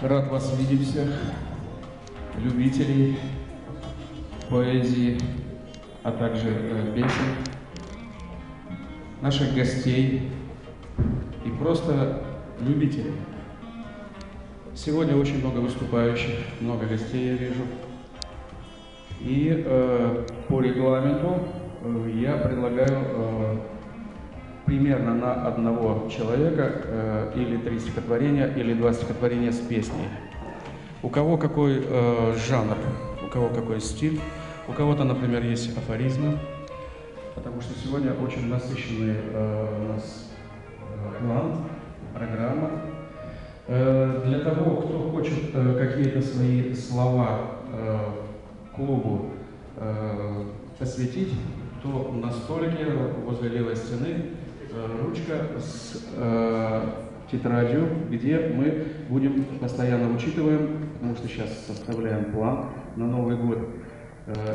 Рад вас видеть всех, любителей поэзии, а также песен, наших гостей и просто любителей. Сегодня очень много выступающих, много гостей я вижу. И по регламенту я предлагаю примерно на одного человека или 3 стихотворения, или 2 стихотворения с песней. У кого какой жанр, у кого какой стиль, у кого-то, например, есть афоризмы, потому что сегодня очень насыщенный у нас план, программа. Для того, кто хочет какие-то свои слова клубу посвятить, то на столике возле левой стены ручка с тетрадью, где мы будем постоянно учитываем, потому что сейчас составляем план на Новый год.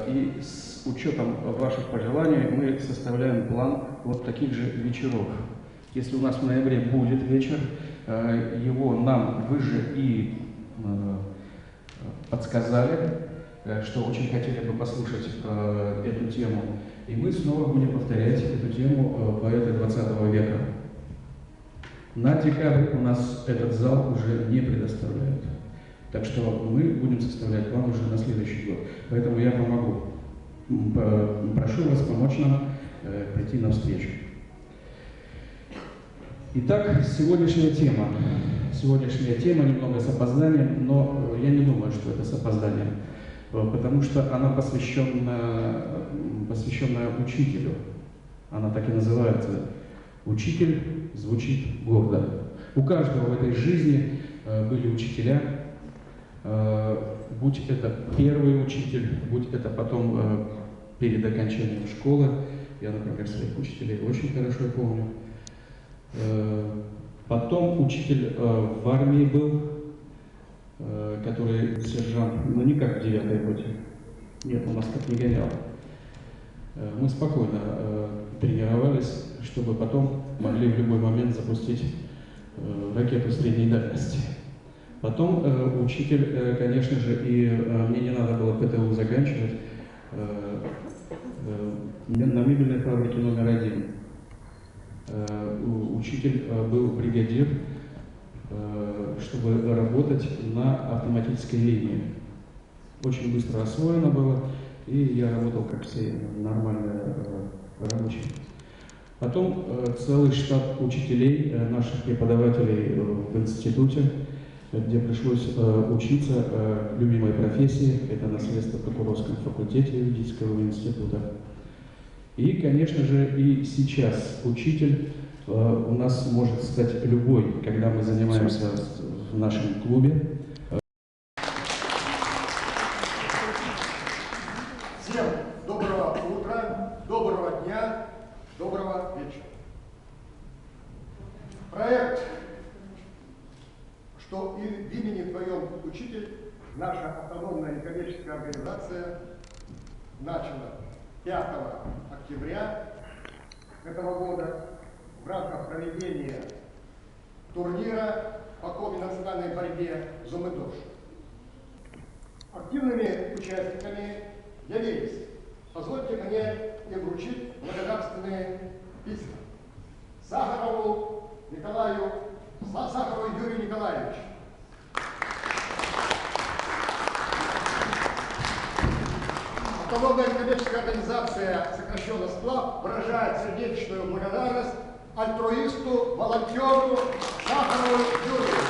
И с учетом ваших пожеланий мы составляем план вот таких же вечеров. Если у нас в ноябре будет вечер, его нам вы же и подсказали, что очень хотели бы послушать эту тему. И мы снова будем повторять эту тему поэта 20 века. На декабрь у нас этот зал уже не предоставляют. Так что мы будем составлять план уже на следующий год. Поэтому я помогу. Прошу вас помочь нам прийти навстречу. Итак, сегодняшняя тема. Сегодняшняя тема немного с опозданием, но я не думаю, что это с опозданием, потому что она посвященная учителю. Она так и называется. Учитель звучит гордо. У каждого в этой жизни были учителя, будь это первый учитель, будь это потом перед окончанием школы. Я, например, своих учителей очень хорошо помню. Потом учитель в армии был, который сержант, но не как в 9-й роте. Нет, он нас как не гонял. Мы спокойно тренировались, чтобы потом могли в любой момент запустить ракету средней дальности. Потом учитель, конечно же, и мне не надо было ПТУ заканчивать, на мебельной фабрике номер 1. Учитель был бригадир, чтобы работать на автоматической линии. Очень быстро освоено было, и я работал как все нормальные рабочие. Потом целый штат учителей, наших преподавателей в институте, где пришлось учиться любимой профессии, это наследство в Куровском факультете юридического института. И, конечно же, и сейчас учитель у нас может стать любой, когда мы занимаемся в нашем клубе. Всем доброго утра, доброго дня, доброго вечера. Проект «Что в имени твоем, учитель», наша автономная некоммерческая организация начала 5 октября этого года в рамках проведения турнира по комбинациональной борьбе «Зумыдош». Активными участниками явились. Позвольте мне и вручить благодарственные письма Сахарову Юрию Николаевичу, автономная некоммерческая организация, сокращенно «Сплав», выражает сердечную благодарность альтруисту, волонтеру Сахарову Юрию.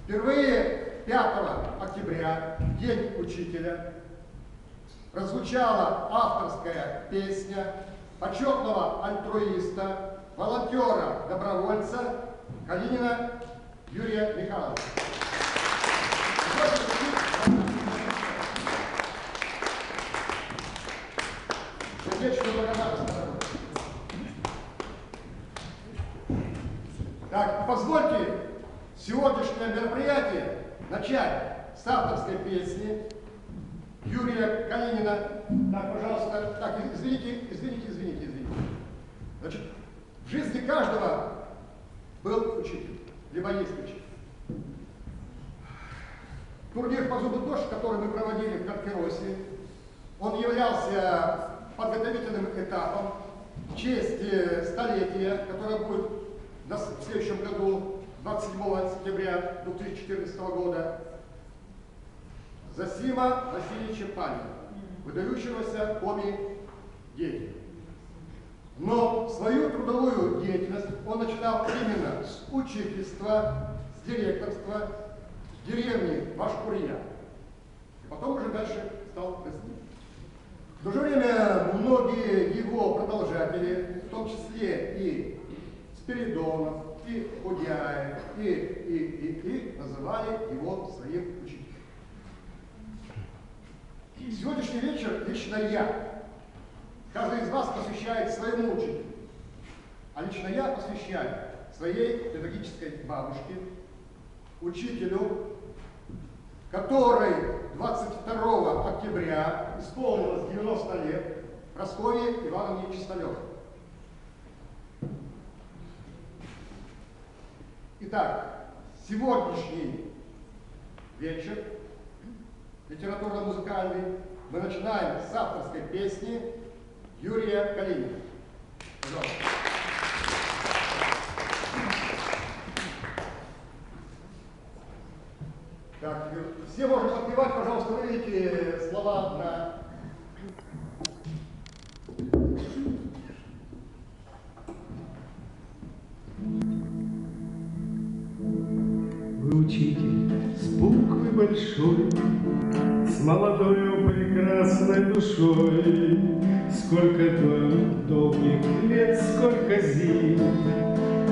Впервые 5 октября, День учителя, прозвучала авторская песня почетного альтруиста, волонтера-добровольца Калинина Юрия Михайловича. Сердечную благодарность. Так, позвольте сегодняшнее мероприятие начать с авторской песни Юрия Калинина. Так, пожалуйста, так, извините. Значит, жизни каждого был учитель, либо есть учитель. Турнир по зубу ТОШ, который мы проводили в Катке-Росси, он являлся подготовительным этапом в честь столетия, которое будет в следующем году, 27 сентября 2014 года, Зосима Васильевича Панина, выдающегося коми-деятеля. Но свою трудовую деятельность он начинал именно с учительства, с директорства в деревне Башкурия. И потом уже дальше стал президентом. В то же время многие его продолжатели, в том числе и Спиридонов, и Худяев, и называли его своим учителем. Сегодняшний вечер лично я, каждый из вас посвящает своему учителю, а лично я посвящаю своей педагогической бабушке, учителю, которой 22 октября исполнилось 90 лет, Прасковье Ивановне Чисталевой. Итак, сегодняшний вечер литературно-музыкальный мы начинаем с авторской песни Юрия Калинина. Пожалуйста. Так, все можно подпевать, пожалуйста, выведите слова на... Вы учитель с буквы большой, с молодою прекрасной душой, сколько долгих лет, сколько зим,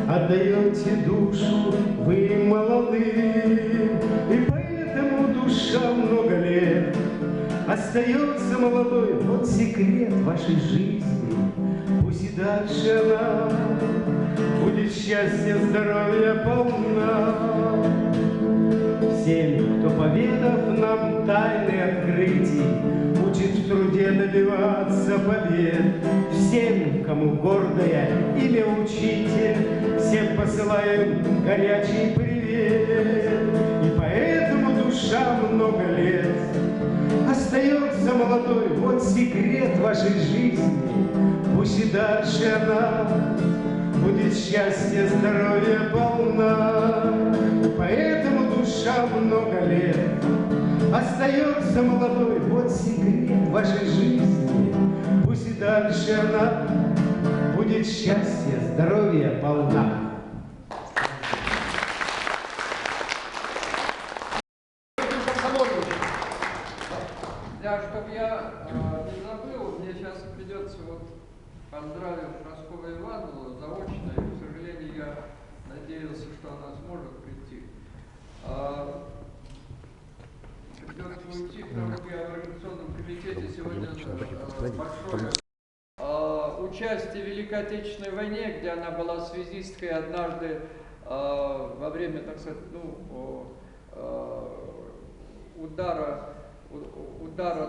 отдаете душу вы молодым, и поэтому душа много лет остается молодой. Вот секрет вашей жизни, пусть и дальше она будет счастья, здоровья полна. Всем, кто, поведав нам тайны открытий, учит в труде добиваться побед. Всем, кому гордое имя учитель, всем посылаем горячий привет. И поэтому душа много лет остается молодой. Вот секрет вашей жизни, пусть и дальше она будет счастье, здоровье полна. Поэтому душа много лет остается молодой. Вот секрет вашей жизни, пусть и дальше она будет счастье, здоровье полна. Да, чтобы я не забыл, мне сейчас придется поздравить Прасковью Ивановну заочно, и, к сожалению, я надеялся, что она сможет прийти. Придется уйти, потому что я в организационном комитете сегодня большое участие в Великой Отечественной войне, где она была связисткой однажды во время, так сказать, удара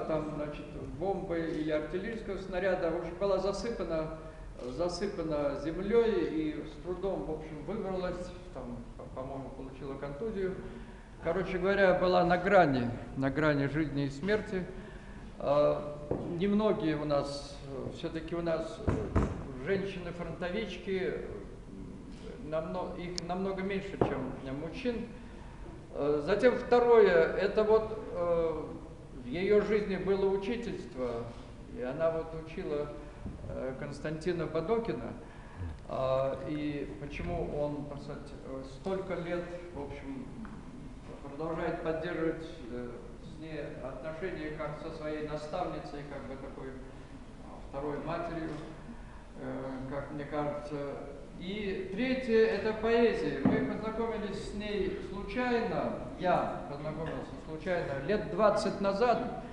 там, значит, бомбы или артиллерийского снаряда, в общем, была засыпана землей и с трудом, в общем, выбралась, там, по-моему, получила контузию. Короче говоря, была на грани жизни и смерти. Немногие у нас, все-таки у нас женщины-фронтовички, их намного меньше, чем мужчин. Затем второе, это в ее жизни было учительство, и она учила Константина Бадокина, и почему он, так сказать, столько лет, в общем, продолжает поддерживать с ней отношения как со своей наставницей, как бы такой второй матерью, как мне кажется. И третье – это поэзия. Мы познакомились с ней случайно, я познакомился случайно, лет 20 назад,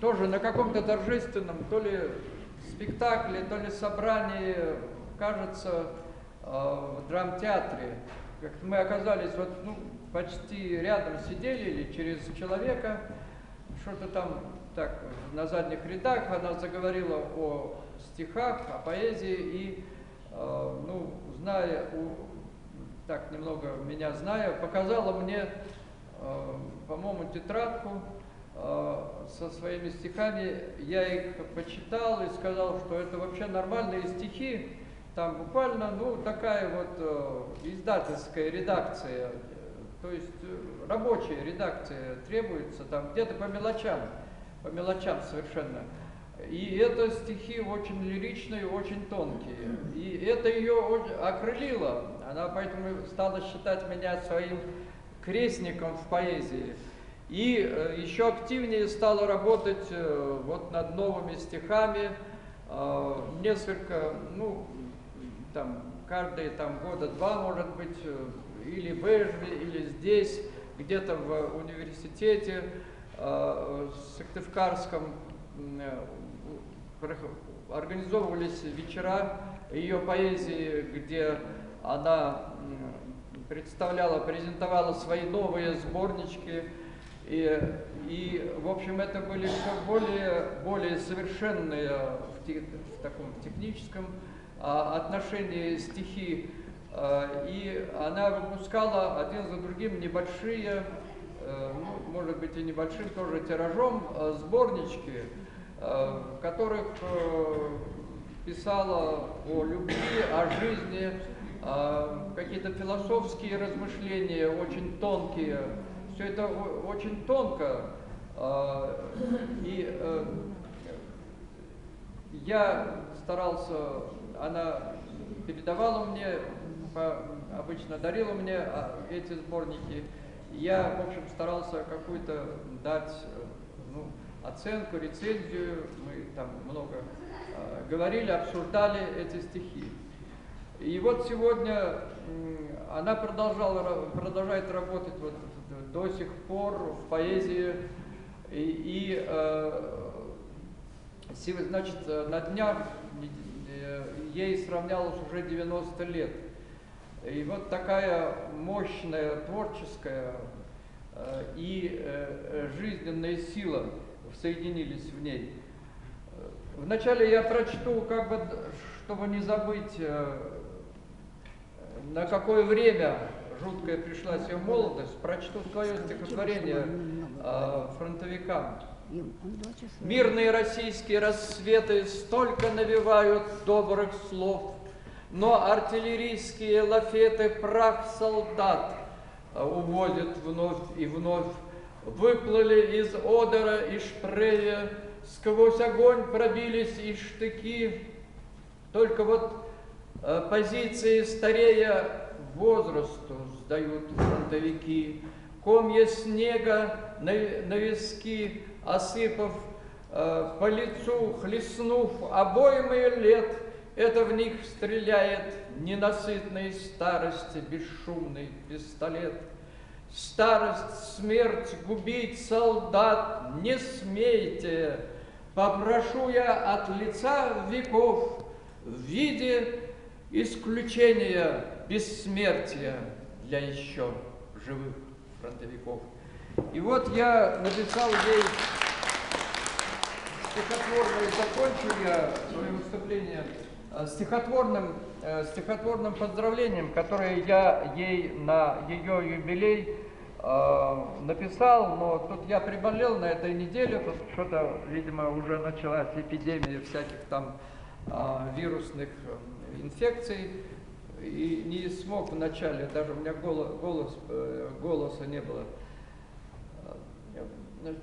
тоже на каком-то торжественном, то ли спектакле, то ли собрании, кажется, в драмтеатре. Как-то мы оказались почти рядом сидели или через человека, что-то там так на задних рядах, она заговорила о стихах, о поэзии, и так немного меня зная, показала мне, по-моему, тетрадку со своими стихами. Я их почитал и сказал, что это вообще нормальные стихи. Там буквально, ну, такая вот издательская редакция, то есть рабочая редакция требуется, там где-то по мелочам совершенно. И это стихи очень лиричные, очень тонкие. И это ее окрылило. Она поэтому стала считать меня своим крестником в поэзии. И еще активнее стала работать вот над новыми стихами. Несколько, ну, там, каждые там года два, может быть, или в Эжве, или здесь, где-то в университете Сыктывкарском организовывались вечера ее поэзии, где она презентовала свои новые сборнички. И в общем, это были все более совершенные в таком техническом отношении стихи. И она выпускала один за другим небольшие, ну, может быть и небольшим тоже тиражом, сборнички, в которых писала о любви, о жизни, какие-то философские размышления, очень тонкие. Все это очень тонко. И я старался, она передавала мне, обычно дарила мне эти сборники. Я, в общем, старался какую-то дать, ну, оценку, рецензию. Мы там много говорили, обсуждали эти стихи. И вот сегодня она продолжает работать вот до сих пор в поэзии. Значит, на днях ей сравнялось уже 90 лет. И вот такая мощная творческая и жизненная сила соединились в ней. Вначале я прочту, как бы, чтобы не забыть, на какое время жуткая пришлась ее молодость, прочту свое стихотворение фронтовикам. Мирные российские рассветы столько навевают добрых слов, но артиллерийские лафеты прах солдат увозят вновь и вновь. Выплыли из Одера и Шпрея, сквозь огонь пробились и штыки. Только вот позиции старея возрасту сдают фронтовики. Комья снега на виски осыпав, по лицу хлестнув обоймы лет, это в них стреляет ненасытной старости бесшумный пистолет. Старость, смерть губить солдат не смейте, попрошу я от лица веков в виде исключения бессмертия для еще живых фронтовиков. И вот я написал ей стихотворное, и закончу я свое выступление стихотворным поздравлением, которое я ей на ее юбилей написал, но тут я приболел на этой неделе, тут что-то, видимо, уже началась эпидемия всяких там вирусных инфекций, и не смог вначале, даже у меня голоса не было.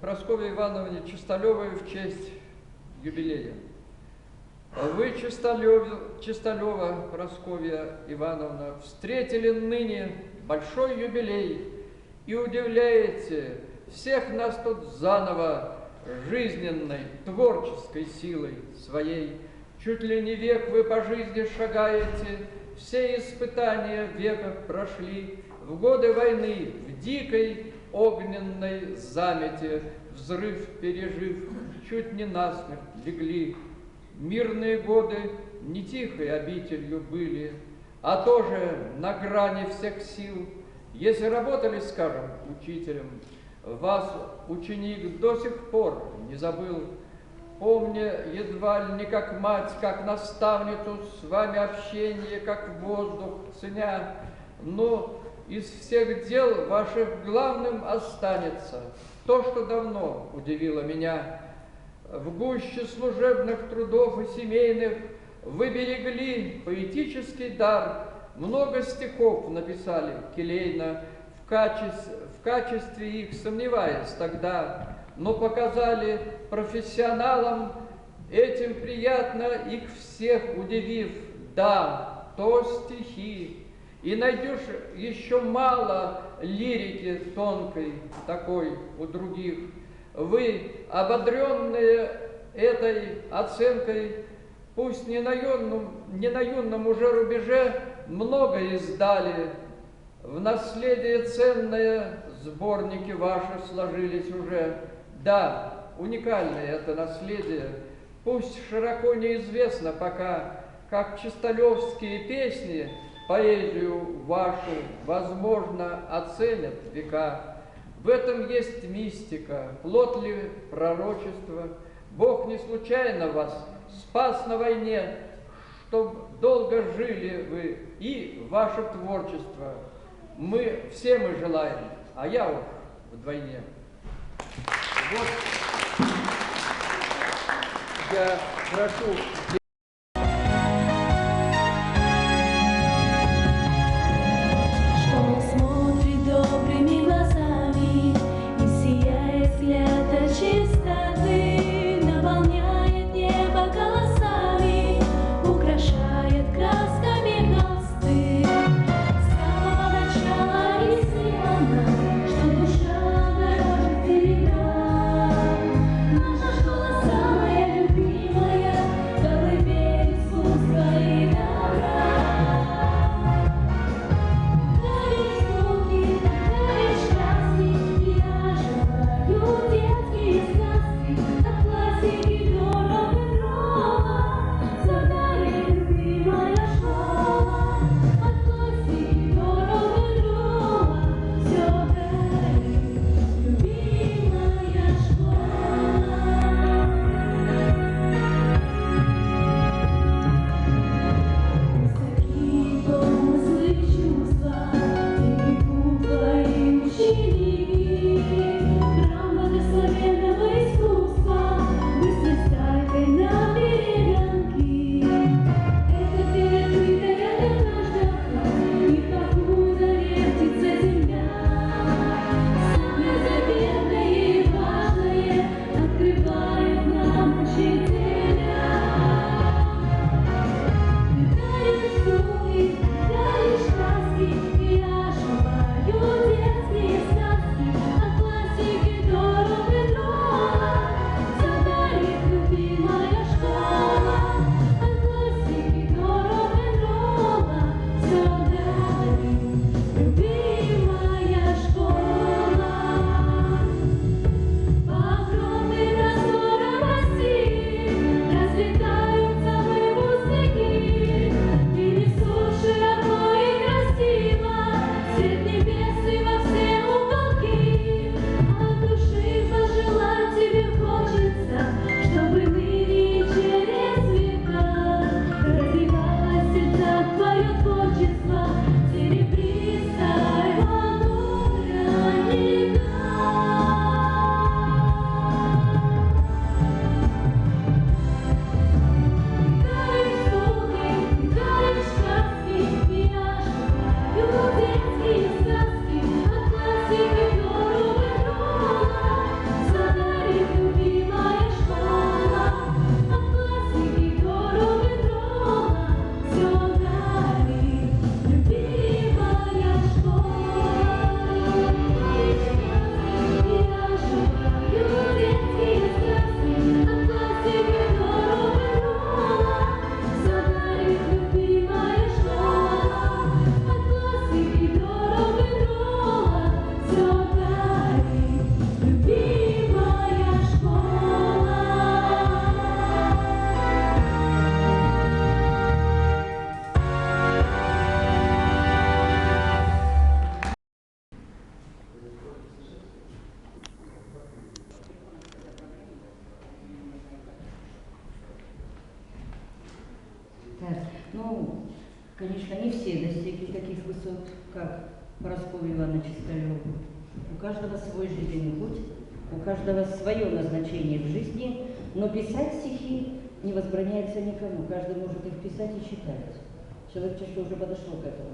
Прасковье Ивановне Чисталевой в честь юбилея. Вы, Чисталева Прасковья Ивановна, встретили ныне большой юбилей и удивляете всех нас тут заново жизненной, творческой силой своей. Чуть ли не век вы по жизни шагаете, все испытания века прошли, в годы войны, в дикой огненной замете, взрыв пережив, чуть не насмерть легли. Мирные годы не тихой обителью были, а тоже на грани всех сил. Если работали, скажем, учителем, вас ученик до сих пор не забыл. помня едва ли не как мать, как наставницу, с вами общение, как воздух, ценя, но из всех дел ваших главным останется то, что давно удивило меня. В гуще служебных трудов и семейных вы берегли поэтический дар, много стихов написали келейно, в качестве их сомневаясь тогда, но показали профессионалам, этим приятно их всех удивив. Да, то стихи, и найдешь еще мало лирики тонкой такой у других. Вы, ободренные этой оценкой, пусть не на юном уже рубеже, много издали, в наследие ценное сборники ваши сложились уже. Да, уникальное это наследие, пусть широко неизвестно пока, как чистолевские песни поэзию вашу, возможно, оценят века. В этом есть мистика, плод ли пророчества. Бог не случайно вас спас на войне, чтоб долго жили вы и ваше творчество. Все мы желаем, а я уж вдвойне. Вот я прошу. Наша школа самая любимая, Они все достигли таких высот, как Парасковья Ивановна Чисталева. У каждого свой жизненный путь, у каждого свое назначение в жизни, но писать стихи не возбраняется никому. Каждый может их писать и читать. Человечество уже подошло к этому.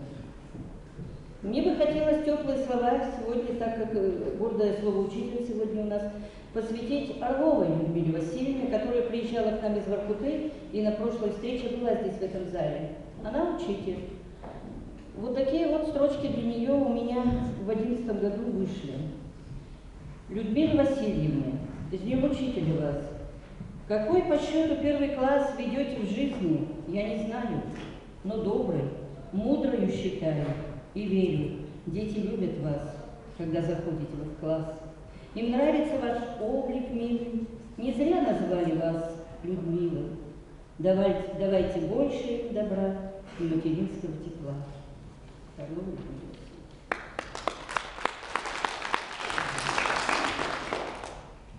Мне бы хотелось теплые слова сегодня, так как гордое слово учителя сегодня у нас, посвятить Орловой Людмиле Васильевне, которая приезжала к нам из Воркуты и на прошлой встрече была здесь, в этом зале. Она учитель. Вот такие вот строчки для нее у меня в 2011 году вышли. Людмила Васильевна, с Днем Учителя вас. Какой по счету первый класс ведете в жизни, я не знаю, но добрый, мудрою считаю и верю. Дети любят вас, когда заходите в класс. Им нравится ваш облик милый, не зря назвали вас Людмилой. Давайте больше им добра и материнского тепла.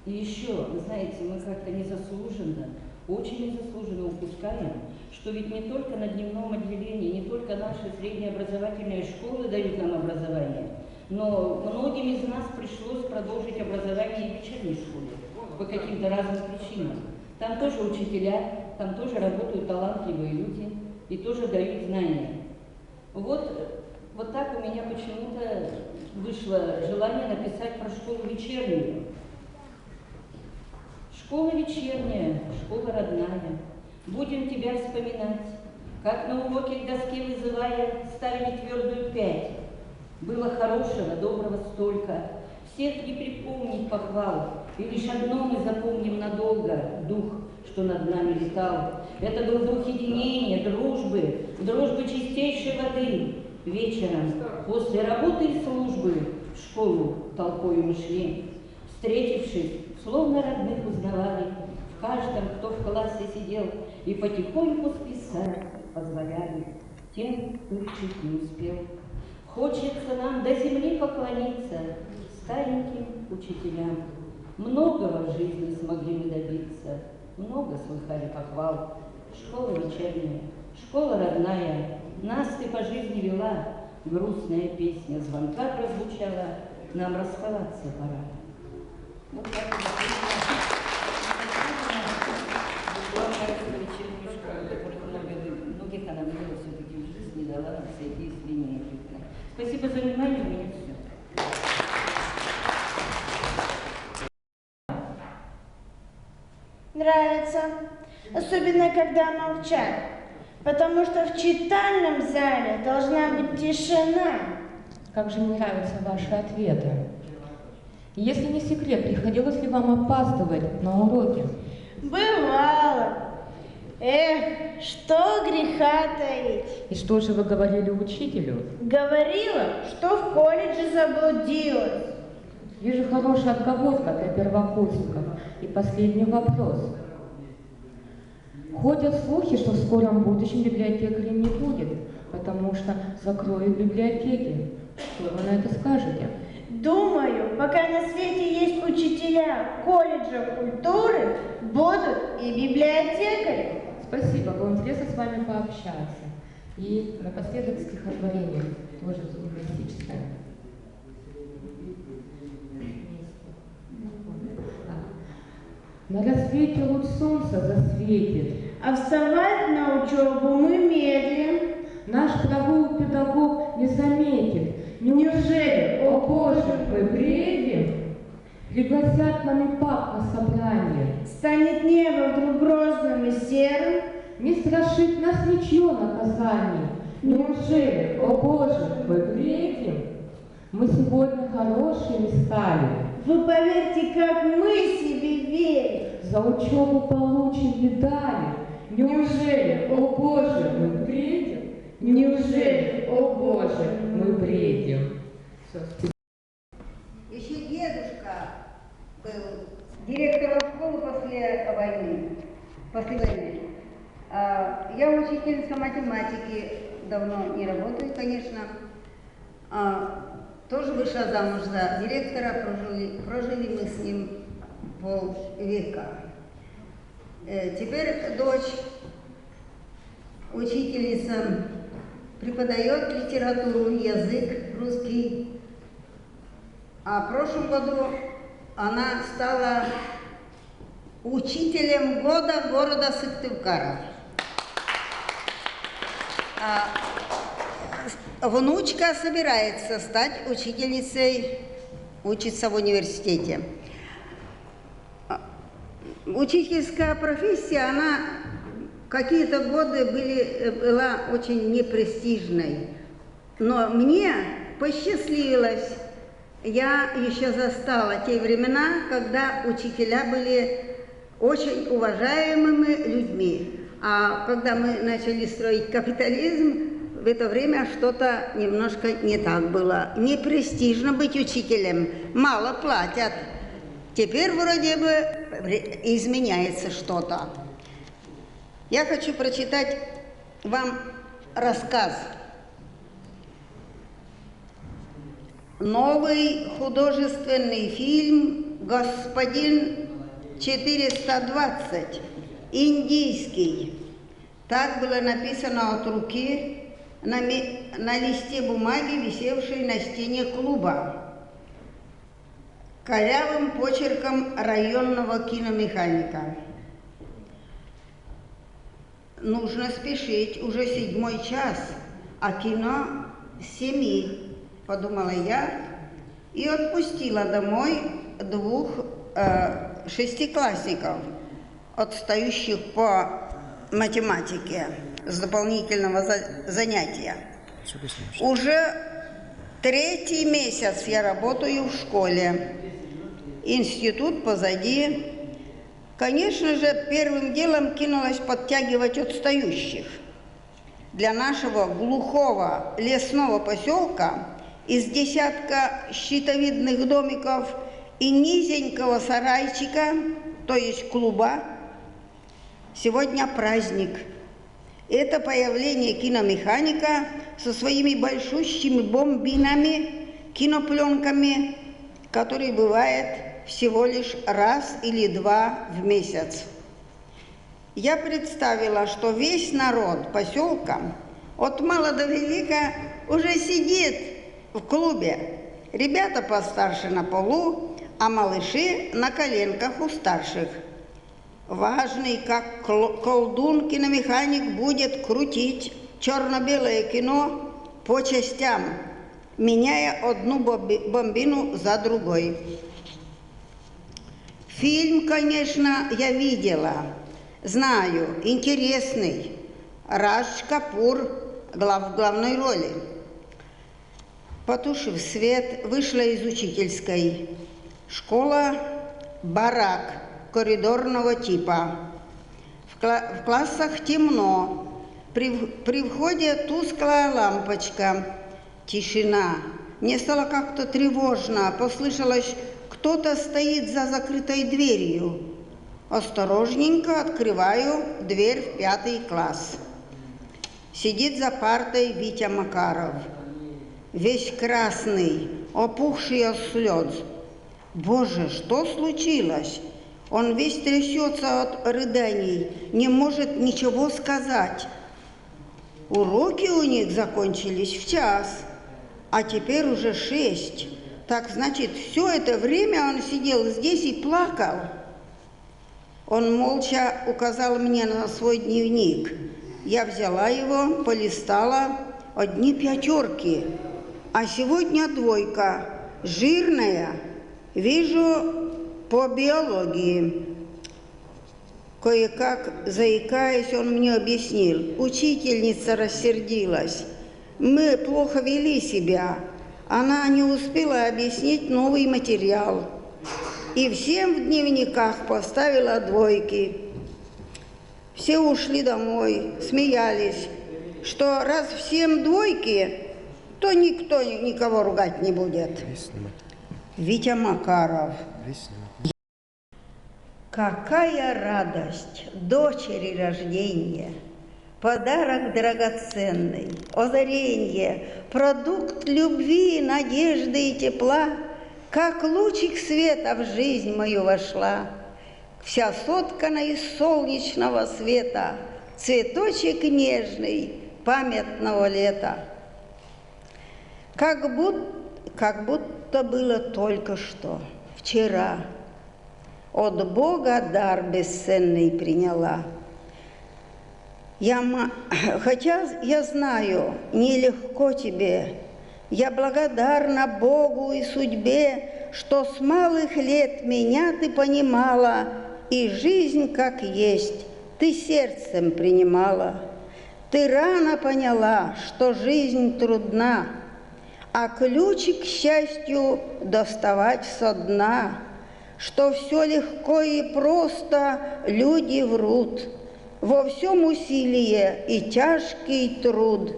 И еще, вы знаете, мы как-то незаслуженно, очень незаслуженно упускаем, что ведь не только на дневном отделении, не только наши среднеобразовательные школы дают нам образование, но многим из нас пришлось продолжить образование и в вечерней школе по каким-то разным причинам. Там тоже учителя, там тоже работают талантливые люди и тоже дают знания. Вот так у меня почему-то вышло желание написать про школу вечернюю. Школа вечерняя, школа родная, будем тебя вспоминать, как на уроке к доске вызывая ставили твердую 5. Было хорошего, доброго столько, всех не припомнить похвал, и лишь одно мы запомним надолго — дух, что над нами летал. Это был дух единения, дружбы чистейшей воды. Вечером, после работы и службы, в школу толпою мы шли. Встретившись, словно родных узнавали, в каждом, кто в классе сидел, и потихоньку списать позволяли тем, кто чуть не успел. Хочется нам до земли поклониться стареньким учителям. Многого в жизни смогли мы добиться, много слыхали похвал. Школа вечерняя, школа родная, нас ты по жизни вела, грустная песня звонка прозвучала, нам расставаться пора. Вот так вот вечернюю школу, которых многих она вывела все-таки в жизни, дала нам все эти извинения. Спасибо за внимание, у меня все. Нравится, особенно когда молчат, потому что в читальном зале должна быть тишина. Как же мне нравятся ваши ответы. Если не секрет, приходилось ли вам опаздывать на уроки? Бывало. Эх, что греха таить. И что же вы говорили учителю? Говорила, что в колледже заблудилась. Вижу, хорошая отговорка для первокурсников. И последний вопрос. Ходят слухи, что в скором будущем библиотекарей не будет, потому что закроют библиотеки. Что вы на это скажете? Думаю, пока на свете есть учителя колледжа культуры, будут и библиотекари. Спасибо, было интересно с вами пообщаться. И напоследок стихотворение, тоже юмористическое. На рассвете луч солнца засветит, А вставать на учебу мы медлим. наш прогул педагог не заметит. Неужели, о Боже, мы бредим? Пригласят мамы пап на собрание. Станет небо вдруг грозным и серым. Не страшит нас ничье наказание. Неужели, о Боже, мы бредим? Мы сегодня хорошими стали. Вы поверьте, как мы себе верим. За учебу получим медали. Неужели, о Боже, мы бредим? Неужели, о Боже, мы бредим? Еще дедушка был директором школы после войны. Я учительница математики, давно не работаю, конечно. Тоже вышла замуж за директора, прожили мы с ним полвека. Теперь дочь, учительница преподает литературу, язык русский. А в прошлом году она стала учителем года города Сыктывкара. Внучка собирается стать учительницей, учиться в университете. Учительская профессия, она какие-то годы была очень непрестижной. Но мне посчастливилось, я еще застала те времена, когда учителя были очень уважаемыми людьми. А когда мы начали строить капитализм, в это время что-то немножко не так было. Непрестижно быть учителем, мало платят. Теперь вроде бы изменяется что-то. Я хочу прочитать вам рассказ. Новый художественный фильм «Господин 420», индийский. Так было написано от руки на листе бумаги, висевшей на стене клуба, корявым почерком районного киномеханика. Нужно спешить, уже 7 час, а кино с 7, подумала я и отпустила домой 2 шестиклассников, отстающих по математике с дополнительного занятия. Уже 3-й месяц я работаю в школе. Институт позади. Конечно же, первым делом кинулась подтягивать отстающих. Для нашего глухого лесного поселка из десятка щитовидных домиков и низенького сарайчика, то есть клуба, сегодня праздник. Это появление киномеханика со своими большущими бомбинами, кинопленками, который бывает всего лишь раз или 2 в месяц. Я представила, что весь народ поселка, от мала до велика, уже сидит в клубе. Ребята постарше на полу, а малыши на коленках у старших. Важный, как колдун, киномеханик будет крутить черно-белое кино по частям, меняя одну бомбину за другой. Фильм, конечно, я видела, знаю, интересный. Радж Капур в главной роли. Потушив свет, вышла из учительской. Школа барак коридорного типа. В классах темно. При входе тусклая лампочка. Тишина. Мне стало как-то тревожно. Послышалось, кто-то стоит за закрытой дверью. Осторожненько открываю дверь в 5-й класс. Сидит за партой Витя Макаров. Весь красный, опухший от слез. Боже, что случилось? Он весь трясется от рыданий, не может ничего сказать. Уроки у них закончились в 1, а теперь уже 6. Так, значит, все это время он сидел здесь и плакал. Он молча указал мне на свой дневник. Я взяла его, полистала, одни 5, а сегодня 2, жирная. Вижу по биологии. Кое-как, заикаясь, он мне объяснил. Учительница рассердилась. Мы плохо вели себя. Она не успела объяснить новый материал. И всем в дневниках поставила 2. Все ушли домой, смеялись, что раз всем 2, то никто никого ругать не будет. Витя Макаров. Какая радость дочери рождения, подарок драгоценный, озаренье, продукт любви, надежды и тепла, как лучик света в жизнь мою вошла, вся соткана из солнечного света, цветочек нежный, памятного лета. Как будто было только что, вчера, от Бога дар бесценный приняла. Хотя я знаю, нелегко тебе, я благодарна Богу и судьбе, что с малых лет меня ты понимала, и жизнь как есть ты сердцем принимала. Ты рано поняла, что жизнь трудна, а ключик к счастью доставать со дна, что все легко и просто люди врут, во всем усилие и тяжкий труд.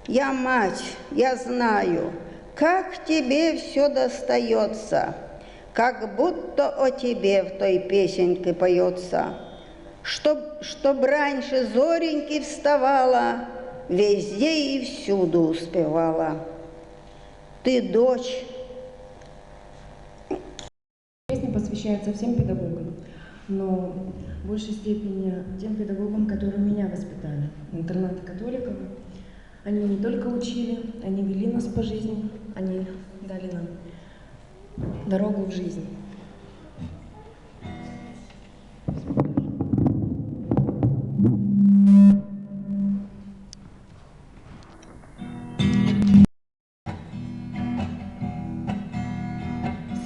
Я мать, я знаю, как тебе все достается, как будто о тебе в той песенке поется. Чтоб раньше зореньки вставала, везде и всюду успевала. Ты дочь. Песня посвящается всем педагогам, но в большей степени тем педагогам, которые меня воспитали. Интернаты католиков. Они не только учили, они вели нас по жизни, они дали нам дорогу в жизнь.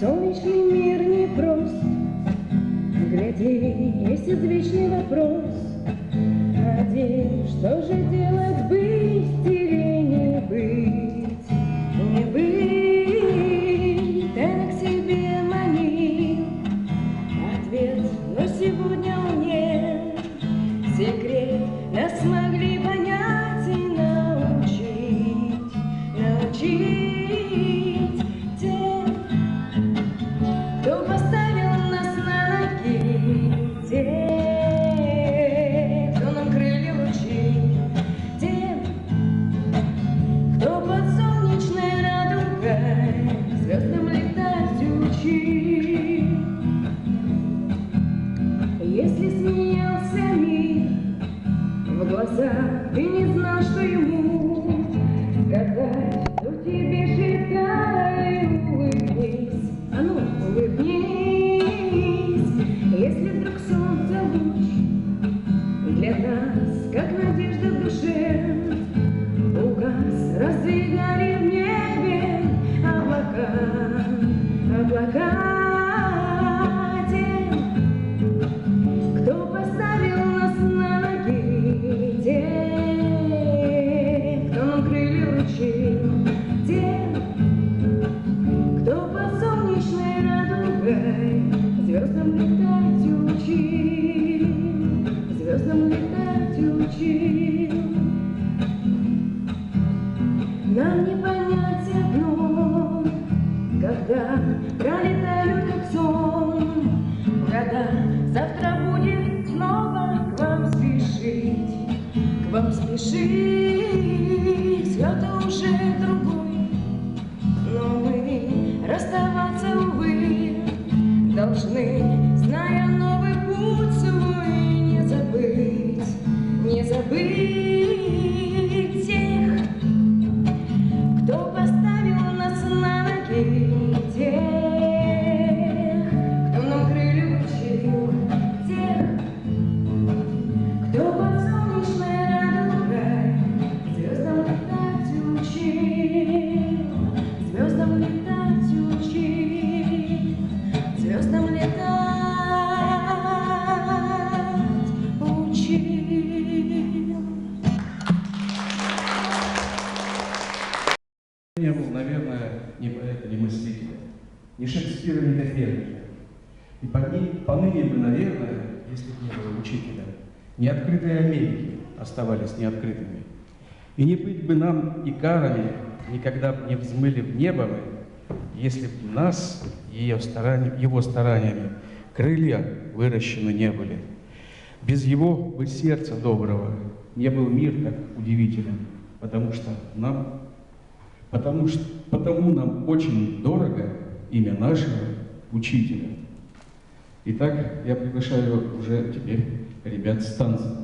Солнечный мир непрост, гляди, есть извечный вопрос. Один, что же делать, быть или не быть? Не быть, тайно к себе манит ответ, но сегодня он нет. Секрет нас смогли понять и научить тем, кто поставил нас на ноги, тем, кто нам крылья вручил, тем, кто под солнечной радугой звездам летать учил. Если смеялся мир в глаза, ты не знал, что ему сказать, то тебе шептали, улыбнись, а ну улыбнись. Если вдруг солнце луч для нас, как надежда в душе, угас, раздвигали в небе облака, облака. Тем, кто поставил нас на ноги, тем, кто нам крылья вручил, тем, кто под солнечной радугой звездам летать учил, звездам летать учил. Нам не понять одно, когда пролетают как сон года, завтра будет снова к вам спешить, к вам спешить. Свято уже другой, но мы расставаться, увы, должны, зная новый путь свой, не забыть, не забыть тех, кто поставил нас на ноги, тех, кто нам крылья вручил, тех, кто под солнечной радугой звездам летать учил, звездам летать учил, звездам летать учил. Я был, наверное, не поэта, не мыслителя, ни Шекспира, ни Коперника. И поныне бы, наверное, если бы не было учителя, неоткрытые Америки оставались неоткрытыми. И не быть бы нам икарами, никогда бы не взмыли в небо мы, если бы нас, его стараниями, крылья выращены не были. Без его бы сердца доброго не был мир так удивителен, потому нам очень дорого имя нашего учителя. Итак, я приглашаю уже теперь ребят с танцем.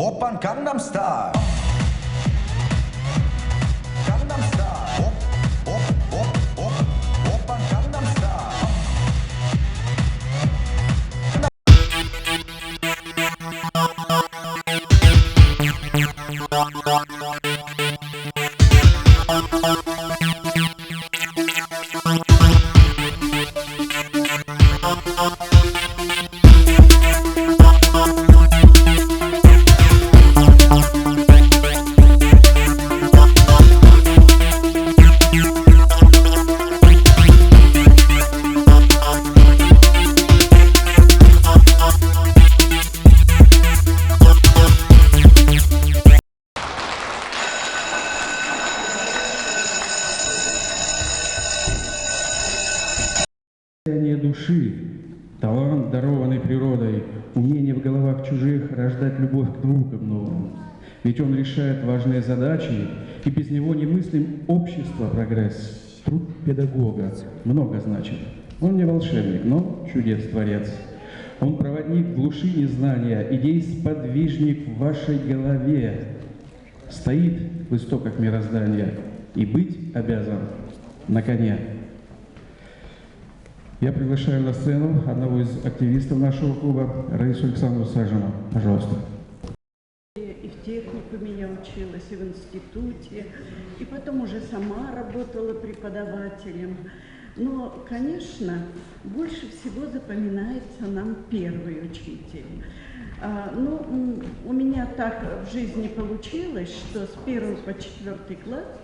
Oppan Gangnam Style. Gangnam Style. Oppan Gangnam Style. Души, талант, дарованный природой, умение в головах чужих рождать любовь к наукам новым. Ведь он решает важные задачи, и без него немыслим общество, прогресс. Труд педагога много значит. Он не волшебник, но чудес творец. Он проводник в глуши незнания, идей сподвижник в вашей голове. Стоит в истоках мироздания и быть обязан на коне. Я приглашаю на сцену одного из активистов нашего клуба, Раису Александровну Сажину. Пожалуйста. И в техникуме я училась, и в институте, и потом уже сама работала преподавателем. Но, конечно, больше всего запоминается нам первый учитель. У меня так в жизни получилось, что с 1 по 4 класс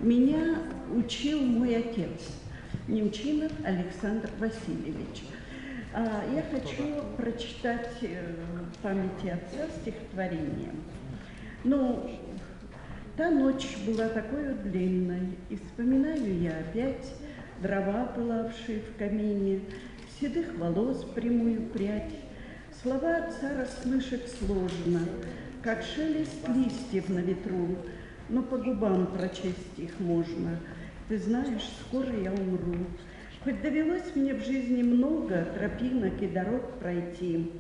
меня учил мой отец. Немчинов Александр Васильевич. Я хочу прочитать в памяти отца стихотворение. Та ночь была такой длинной, и вспоминаю я опять дрова, пылавшие в камине, седых волос прямую прядь. Слова отца расслышать сложно, как шелест листьев на ветру, но по губам прочесть их можно. Ты знаешь, скоро я умру. Хоть довелось мне в жизни много тропинок и дорог пройти,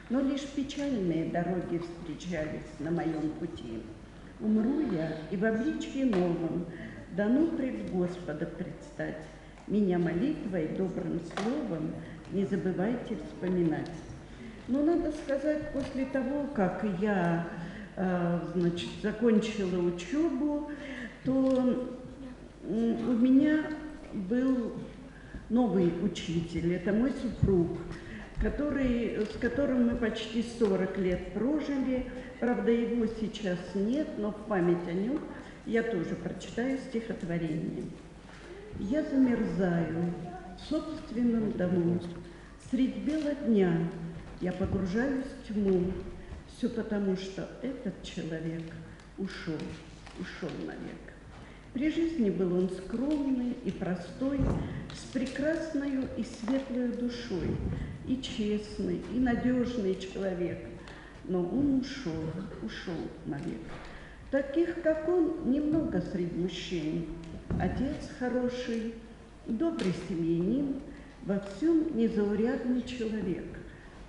но лишь печальные дороги встречались на моем пути. Умру я, и в обличье новом дано пред Господа предстать. Меня молитвой, добрым словом не забывайте вспоминать. Но надо сказать, после того, как я, закончила учебу, то у меня был новый учитель, это мой супруг, с которым мы почти 40 лет прожили. Правда, его сейчас нет, но в память о нем я тоже прочитаю стихотворение. Я замерзаю в собственном дому, средь бела дня я погружаюсь в тьму, все потому, что этот человек ушел навек. При жизни был он скромный и простой, с прекрасною и светлой душой, и честный, и надежный человек. Но он ушел навек. Таких, как он, немного среди мужчин. Отец хороший, добрый семьянин, во всем незаурядный человек.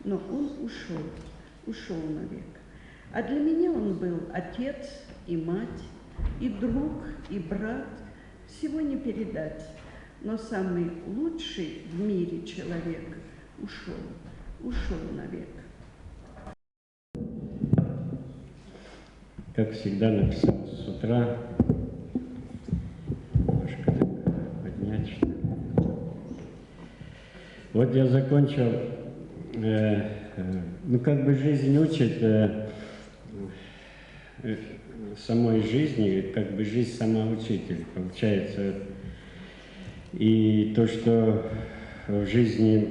Но он ушел навек. А для меня он был отец и мать, и друг, и брат, всего не передать. Но самый лучший в мире человек ушел навек. Как всегда, написал с утра. Немножко так поднять, что ли. Вот я закончил, жизнь учит самой жизни, жизнь сама учитель, получается. И то, что в жизни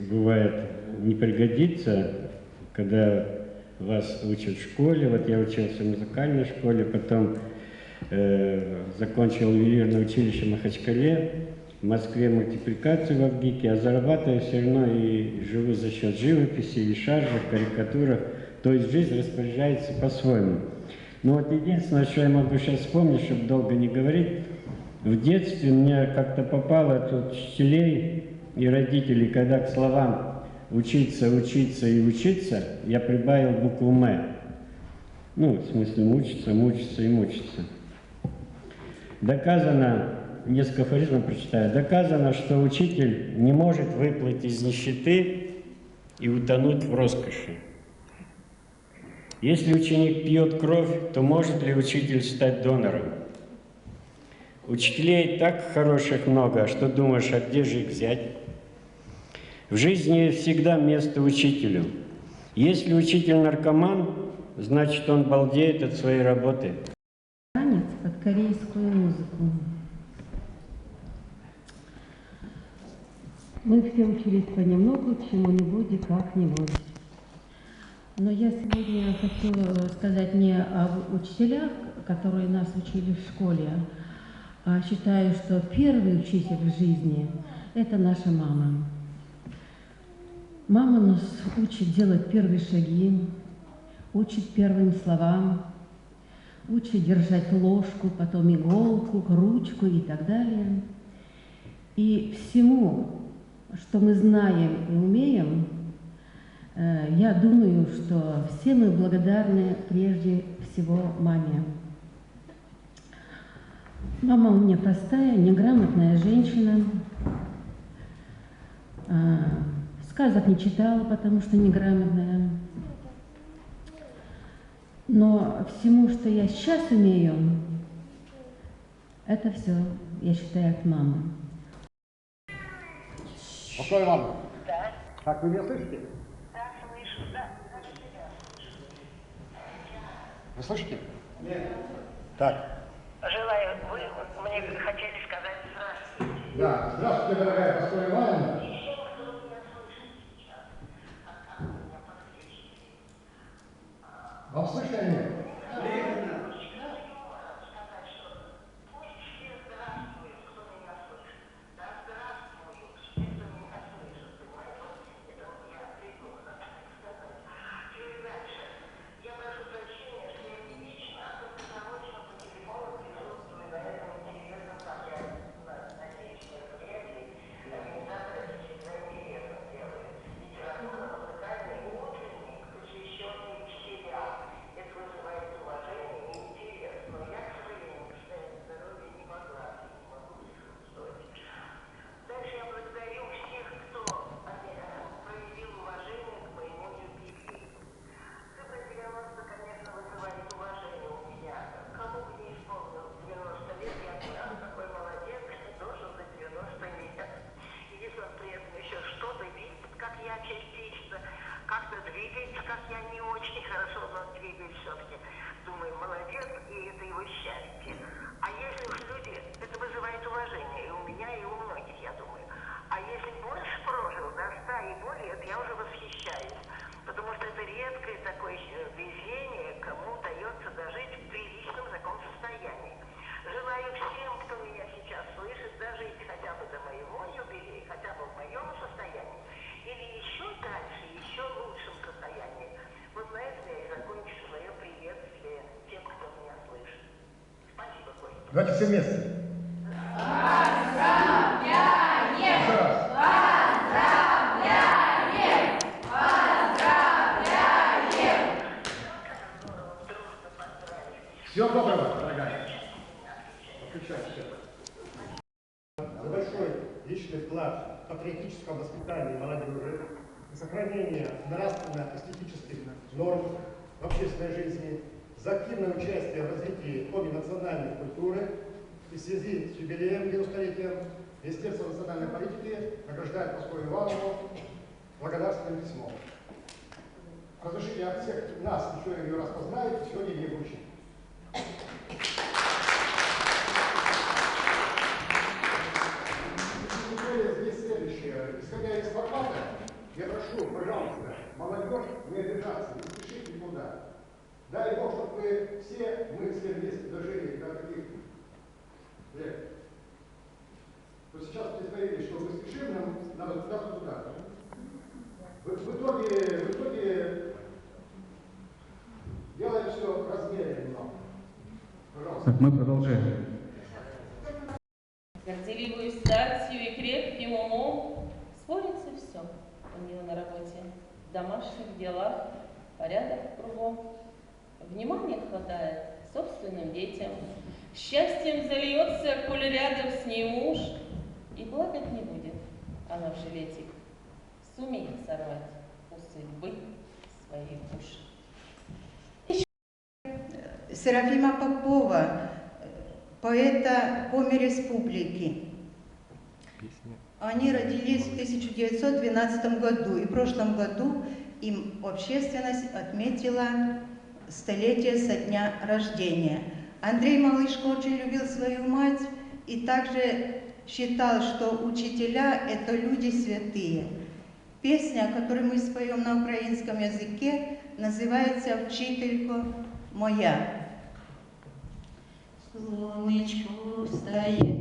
бывает не пригодится, когда вас учат в школе. Вот я учился в музыкальной школе, потом закончил ювелирное училище в Махачкале, в Москве мультипликацию в Авгике, а зарабатываю все равно и живу за счет живописи, или шаржев, карикатурах. То есть жизнь распоряжается по-своему. Но вот единственное, что я могу сейчас вспомнить, чтобы долго не говорить, в детстве мне как-то попало от учителей и родителей, когда к словам учиться, учиться и учиться, я прибавил букву «М». Ну, в смысле, мучиться, мучиться и мучиться. Доказано, несколько афоризмов прочитаю, доказано, что учитель не может выплыть из нищеты и утонуть в роскоши. Если ученик пьет кровь, то может ли учитель стать донором? Учителей так хороших много, а что думаешь, а где же их взять? В жизни всегда место учителю. Если учитель наркоман, значит, он балдеет от своей работы. Танец под корейскую музыку. Мы все учились понемногу, чему-нибудь и как-нибудь. Но я сегодня хочу сказать не об учителях, которые нас учили в школе, а считаю, что первый учитель в жизни – это наша мама. Мама нас учит делать первые шаги, учит первым словам, учит держать ложку, потом иголку, ручку и так далее. И всему, что мы знаем и умеем, я думаю, что все мы благодарны прежде всего маме. Мама у меня простая, неграмотная женщина. Сказок не читала, потому что неграмотная. Но всему, что я сейчас умею, это все, я считаю, от мамы. Пошла Ивановна. Да. Так, вы меня слышите? Да, слышу, да. Вы слышите? Нет. Так. Желаю, вы мне хотели сказать здравствуйте. Да, здравствуйте, дорогая Паскова Ивановна. Вам слышно или нет? Давайте все вместе. Поздравляем! Поздравляем! Поздравляем! Всего доброго, дорогая. Подключайся. За большой личный вклад в патриотическое воспитание молодежи и сохранение нравственно-эстетических норм в общественной жизни, за активное участие в развитии обе национальной культуры и в связи с юбилеем 90-летием Министерство национальной политики награждает Паскову Ивановну благодарственным письмом. Разрешите от всех нас еще ее раз поздравить, сегодня ей вручить. Здесь следующее. Исходя из формата, я прошу, пожалуйста, молодежь не обижаться, не спешите никуда. Дай Бог, чтобы вы все, мы все вместе дожили до таких лет. То сейчас представили, что мы спешим, нам надо туда. В итоге делаем все размеренно. Пожалуйста. Мы продолжаем. Горделивую статью и крепким умом сводится все у нее на работе, в домашних делах, порядок кругом. Внимания хватает собственным детям. Счастьем зальется, коли рядом с ней муж. И плакать не будет она в жилетик. Сумеет сорвать у судьбы своих душ. Серафима Попова, поэта Коми Республики. Они родились в 1912 году, и в прошлом году им общественность отметила столетие со дня рождения. Андрей Малышко очень любил свою мать и также считал, что учителя – это люди святые. Песня, которую мы споем на украинском языке, называется «Вчителько моя». Сонечко встає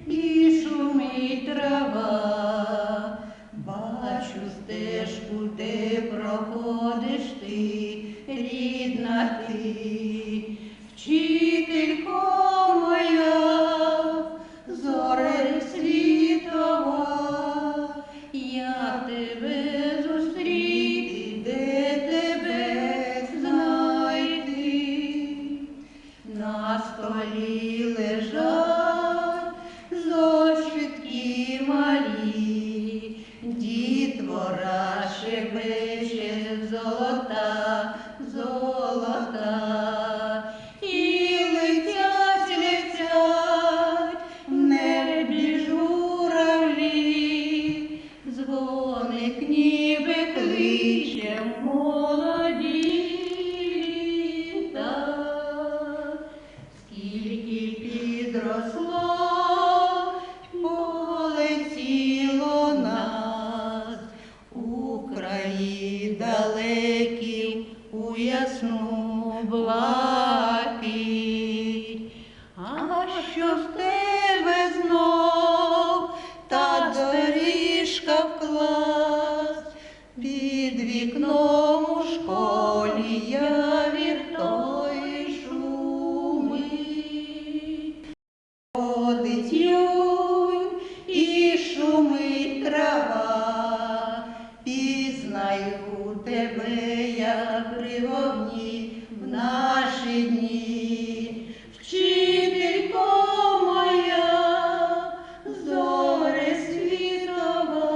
і шумить трава, бачу стежку, де проходиш ти, рідна ти, вчителько моя, зоре світова, як тебе зустріти, де тебе знайти. На столі лежать зошитки малі, дітвора шепече золота, золота. І летять, летять в небі журавлі, дзвоник ніби кличе молоді літа. Скільки підросло, полетіло нас у краї далекі, у ясну блакить. А що в тебе знов та доріжка в клас, під вікном у школі явір той шумить. Ходить юнь і шумить трава, пізнаю тебе, як при вогні в наші дні. Вчителько моя, зоре світова,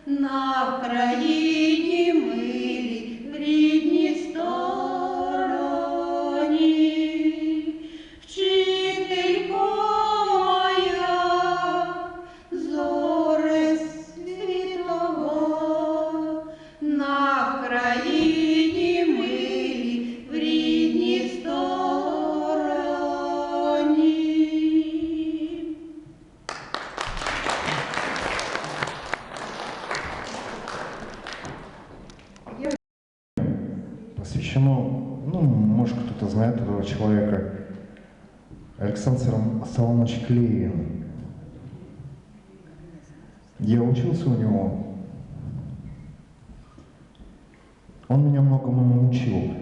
на країні милі, в рідній стороні. Вчителько моя, зоре світова, на країні милі, в рідній стороні. Посвящено, ну, может, кто-то знает этого человека, Александр Соломонович Клеин. Я учился у него. Он меня многому научил.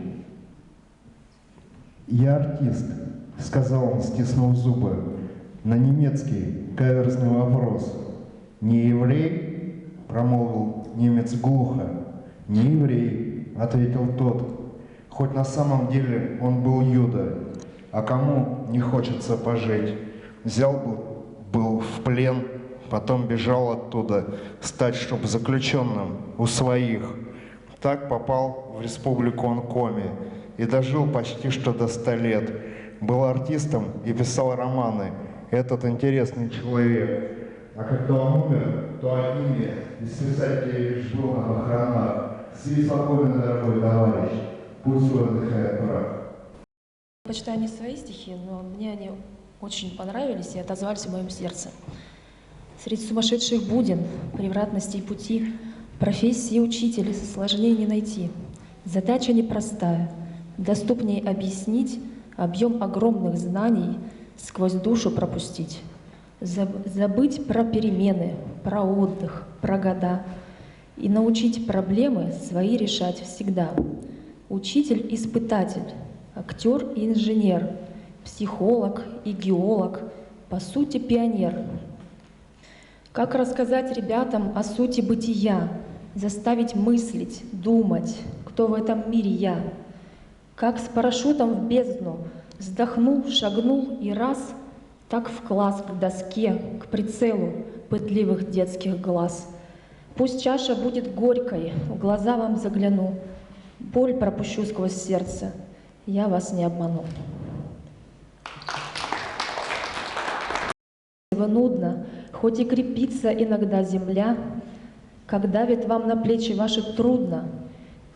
«Я артист», — сказал он, стиснув зубы, на немецкий каверзный вопрос. «Не еврей?» — промолвил немец глухо. «Не еврей», — ответил тот, хоть на самом деле он был юда. А кому не хочется пожить? Взял был в плен, потом бежал оттуда, стать, чтоб заключенным у своих. Так попал в республику он Коми и дожил почти что до 100 лет. Был артистом и писал романы. Этот интересный человек. А когда он умер, то одними из писателей лишь был на похоронах. Спи спокойно, дорогой товарищ, пусть выдыхает прах. Почитаю не свои стихи, но мне они очень понравились и отозвались в моем сердце. Среди сумасшедших буден, превратностей пути, профессии учителя сложнее не найти. Задача непростая, доступнее объяснить, объем огромных знаний сквозь душу пропустить. Забыть про перемены, про отдых, про года и научить проблемы свои решать всегда. Учитель-испытатель, актер и инженер, психолог и геолог, по сути пионер. Как рассказать ребятам о сути бытия, заставить мыслить, думать, кто в этом мире я, Как с парашютом в бездну, вздохнул, шагнул и раз, так в класс, к доске, к прицелу пытливых детских глаз. Пусть чаша будет горькой, в глаза вам загляну, боль пропущу сквозь сердце, я вас не обману. Нудно, хоть и крепится иногда земля, как давит вам на плечи ваши трудно,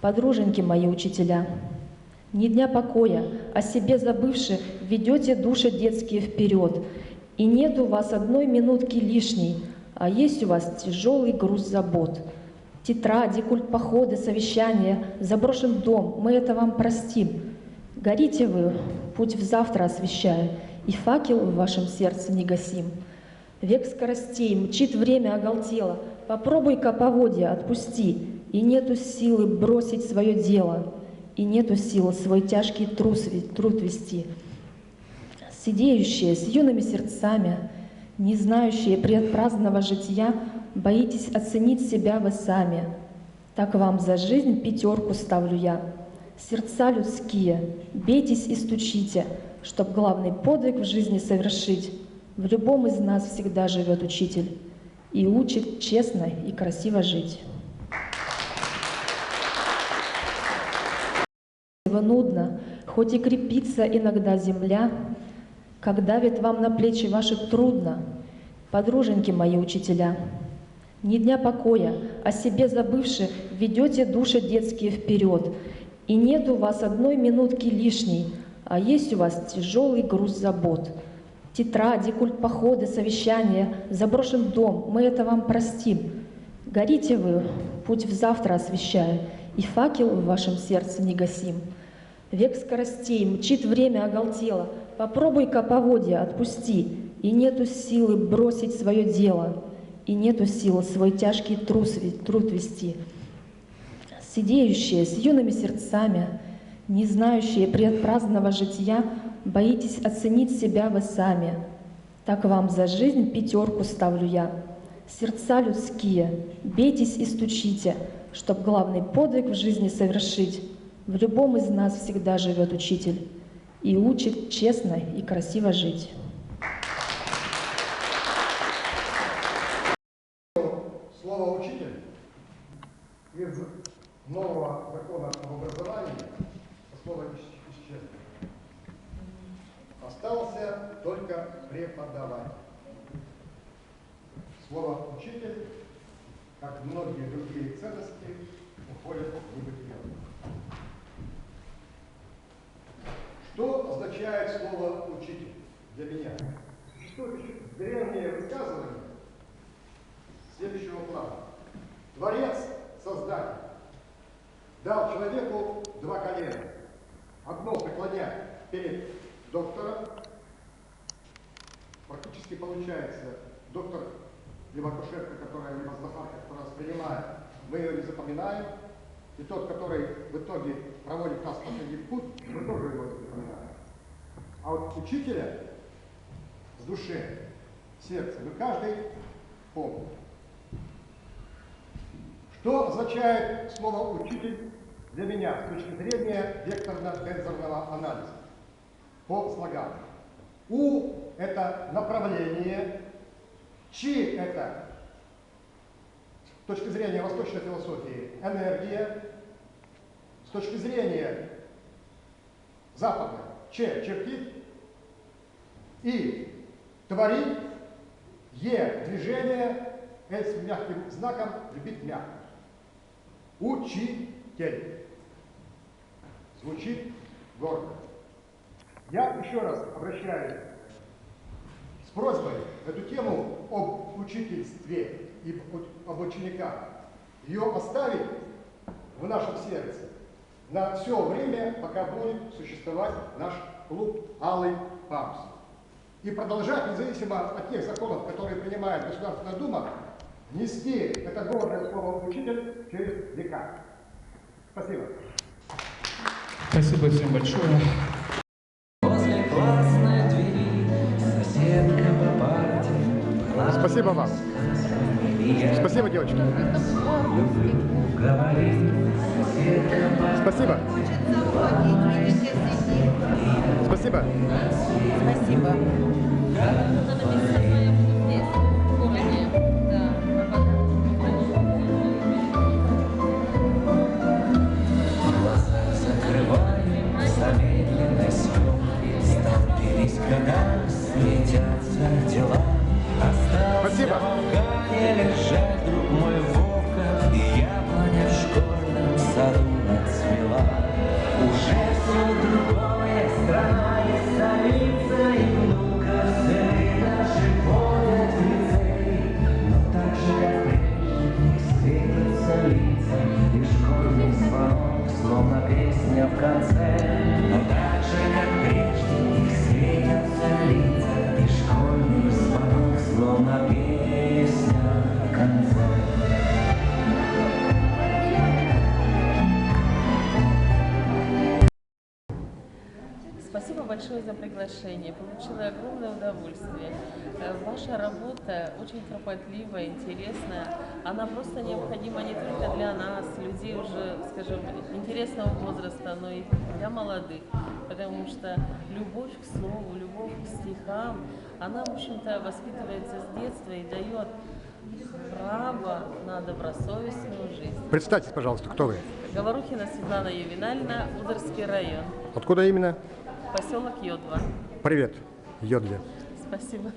подруженьки мои учителя. Ни дня покоя, о себе забывши, ведете души детские вперед, и нет у вас одной минутки лишней, а есть у вас тяжелый груз забот. Тетради, культпоходы, совещания, заброшен дом, мы это вам простим. Горите вы, путь в завтра освещая, и факел в вашем сердце не гасим. Век скоростей, мчит время оголтело, попробуй-ка поводья отпусти, и нету силы бросить свое дело, и нету силы свой тяжкий труд вести. Сидеющие с юными сердцами, не знающие предпраздного житья, боитесь оценить себя вы сами. Так вам за жизнь 5 ставлю я. Сердца людские, бейтесь и стучите, чтоб главный подвиг в жизни совершить. В любом из нас всегда живет учитель и учит честно и красиво жить. Нудно, хоть и крепится иногда земля, как давит вам на плечи ваши трудно, подруженьки мои учителя. Ни дня покоя, о себе забывши, ведете души детские вперед, и нет у вас одной минутки лишней, а есть у вас тяжелый груз забот. Тетради, культпоходы, совещания, заброшен дом, мы это вам простим. Горите вы, путь в завтра освещая, и факел в вашем сердце не гасим. Век скоростей, мчит время оголтело, попробуй-ка поводья отпусти, и нету силы бросить свое дело, и нету силы свой тяжкий труд вести. Сидеющие с юными сердцами, не знающие предпраздного житья, боитесь оценить себя вы сами. Так вам за жизнь 5 ставлю я. Сердца людские, бейтесь и стучите, чтоб главный подвиг в жизни совершить. В любом из нас всегда живет учитель и учит честно и красиво жить. Слово «учитель» из нового закона об образовании, слово исчезло. Остался только преподаватель. Слово «учитель», как многие другие ценности, уходит в небытие. Что означает слово «учитель» для меня? Существует древнее высказывание следующего плана. Творец, Создатель, дал человеку 2 колена. Одно преклонять перед доктором. Практически получается, доктор либо акушерка, которая либо знахарка, которая нас принимает, мы ее не запоминаем. И тот, который в итоге проводит нас в последний путь, мы тоже его не запоминаем. А вот учителя с души, сердца, мы каждый помним. Что означает слово «учитель» для меня с точки зрения векторно-тензорного анализа? По слогам. У – это направление, Чи – это с точки зрения восточной философии энергия, с точки зрения западной Че – чертить, и творить, Е – движение, с мягким знаком любить мягко. Учитель. Звучит гордо. Я еще раз обращаюсь с просьбой эту тему об учительстве и об учениках. Ее оставить в нашем сердце на все время, пока будет существовать наш клуб «Алый Парус». И продолжать, независимо от тех законов, которые принимает Государственная Дума, нести это гордое слово «учитель» через века. Спасибо. Спасибо всем большое. Возле классной двери соседка по парте. Спасибо вам. Спасибо, девочки. Люблю говорить. Спасибо. Спасибо. Спасибо. Глаза закрываем замедленной съемки, столпились года, светятся дела. Остался в Афгане лежать, друг мой, Вовка, и яблоня в школьном саду отцвела. Уже все другое, страна и столица, и внука сыны наши ходят в лицей. Но так же, как прежде, их светятся лица, и школьный звонок, словно песня в конце. Но так же, как прежде, их светятся лица, и школьный звонок, словно песня в конце. Спасибо большое за приглашение. Получила огромное удовольствие. Ваша работа очень кропотливая, интересная. Она просто необходима не только для нас, людей уже, скажем, интересного возраста, но и для молодых. Потому что любовь к слову, любовь к стихам, она, в общем-то, воспитывается с детства и дает право на добросовестную жизнь. Представьтесь, пожалуйста, кто вы? Говорухина Светлана Ювенальевна, Ударский район. Откуда именно? Поселок Йодва. Привет, Йодве. Спасибо.